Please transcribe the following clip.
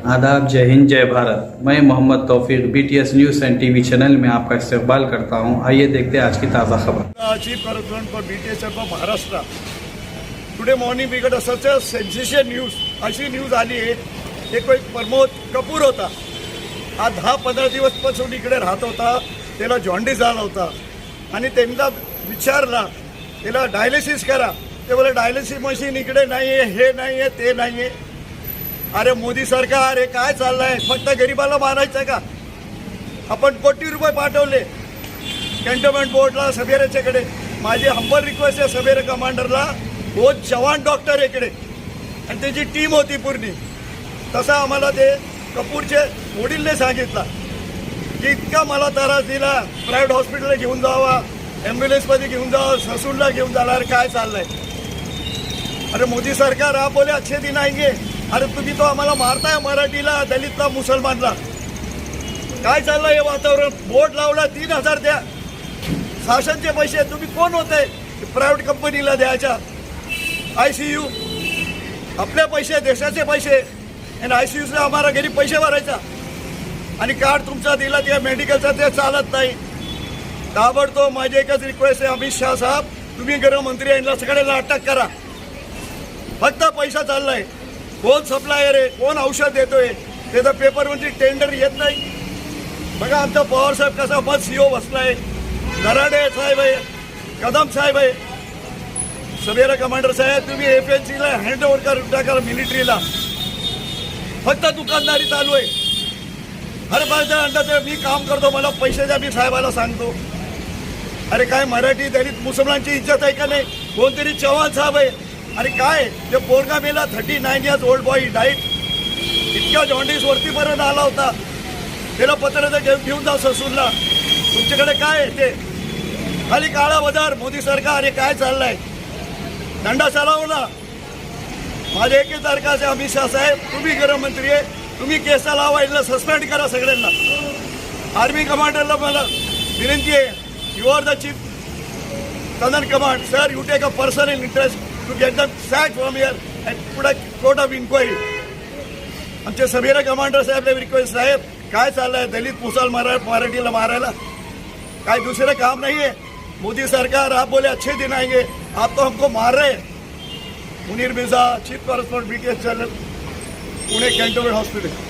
आदाब, जय हिंद, जय भारत। मैं मोहम्मद तौफीक BTS news end TV channel में आपका इस्तकबाल करता हूं। आइए देखते हैं आज की ताज़ा खबर। Chief correspondent for BTS for Maharashtra. Today morning we got a such a sensation news. अशी न्यूज आली आहे, एक प्रमोद कपूर होता, हा 10-15 दिवसपासून इकडे राहत होता, त्याला जॉन्डिस झाला होता आणि त्यांना विचारला त्याला डायलिसिस करा, ते बोले डायलिसिस मशीन इकडे नाही आहे, हे नाही आहे, ते नाही आहे. अरे मोदी सरकार, हे काय चाललंय? फक्त गरिबाला मारायचं का? आपण कोटी रुपये पाठवले कॅन्टोन्मेंट बोर्डला, सभेरेच्याकडे. माझी हंबल रिक्वेस्ट आहे सभेरे कमांडरला, 2 जवान डॉक्टर इकडे आणि त्याची टीम होती पूर्ण. तसा आम्हाला ते कपूरचे वडीलने सांगितलं की इतका मला त्रास दिला, प्रायव्हेट हॉस्पिटलला घेऊन जावा, ॲम्ब्युलन्समध्ये घेऊन जावा, ससूनला घेऊन जाणार. काय चाललंय? अरे मोदी सरकार आप बोले अच्छे दिन आएंगे. अरे तुम्ही तो आम्हाला मारताय, मराठीला, दलितला, मुसलमानला. काय चाललंय हे वातावरण? बोर्ड लावला, 3,000 द्या, शासनचे पैसे. तुम्ही कोण होते प्रायव्हेट कंपनीला द्यायच्या? ICU आपले पैसे, देशाचे पैसे, आणि ICUला आम्हाला गरीब पैसे भरायचा. आणि कार्ड तुमचा दिला ते मेडिकलचा, ते चालत नाही. ताबडतोब माझी एकच रिक्वेस्ट आहे, अमित शाह साहेब, तुम्ही गृहमंत्री यांना सगळ्यांना अटक करा. फक्त पैसा चाललाय. कोण सप्लायर आहे, कोण औषध देतोय, त्याचं पेपरवरची टेंडर येत नाही. बघा आमचा पवार साहेब कसा मत CEO बसलाय, नराडे साहेब आहे, कदम साहेब आहे. सभेरा कमांडर साहेब, तुम्ही FNCला हँडओव्हर करून टाका मिलिटरीला. फक्त दुकानदारी चालू आहे. हर माझ्या अंदाज मी काम करतो, मला पैसे द्या, मी साहेबाला सांगतो. अरे काय मराठी, दलित, मुसलमानची इज्जत आहे का नाही? कोणतरी चव्हाण साहेब आहे. अरे काय ते पोरगा मेला, 39 इयर्स ओल्ड बॉय डाईट. इतक्या जॉन्डिस वरतीपर्यंत आला होता, त्याला पत्र घेऊन जा ससूनला. तुमच्याकडे काय आहे ते? खाली काळा बाजार. मोदी सरकार, हे काय चाललंय? दंडा चालवला. माझे एकच दरखास्त आहे, अमित शाह साहेब, तुम्ही गृहमंत्री आहे, तुम्ही केसा लावा, यांना सस्पेंड करा सगळ्यांना. आर्मी कमांडरला मला विनंती आहे, you are the chief southern command, sir, you take a personal interest to get them sacked from here and put a court of inquiry. आमचे सभेरा कमांडर साहेब रिक्वेस्ट, साहेब काय चाललंय? दलित मुसलमान मराठीला मारायला काय दुसरे काम नहीं है? मोदी सरकार, आप बोले अच्छे दिन आएंगे, आप तो हमको मार रहे हैं. Munir Mirza, chief correspondent BTS channel, Pune cantonment hospital.